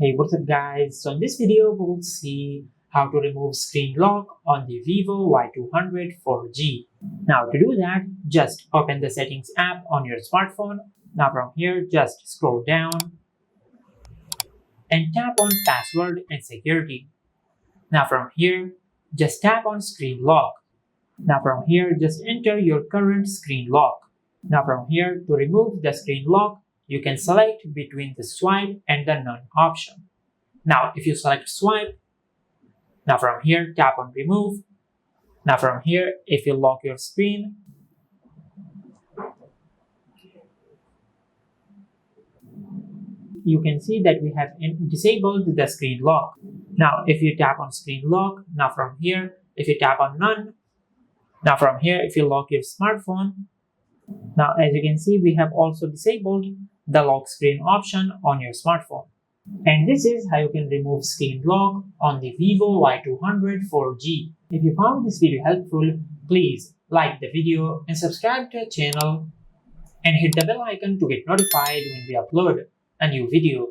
Hey, what's up guys? So in this video, we will see how to remove screen lock on the Vivo Y200 4G. Now to do that, just open the settings app on your smartphone. Now from here, just scroll down and tap on password and security. Now from here, just tap on screen lock. Now from here, just enter your current screen lock. Now from here, to remove the screen lock, you can select between the swipe and the none option. Now if you select swipe, now from here tap on remove. Now from here, if you lock your screen, you can see that we have disabled the screen lock. Now if you tap on screen lock, now from here, if you tap on none, now from here, if you lock your smartphone, now as you can see, we have also disabled the lock screen option on your smartphone. And this is how you can remove screen lock on the Vivo Y200 4G. If you found this video helpful, please like the video and subscribe to our channel and hit the bell icon to get notified when we upload a new video.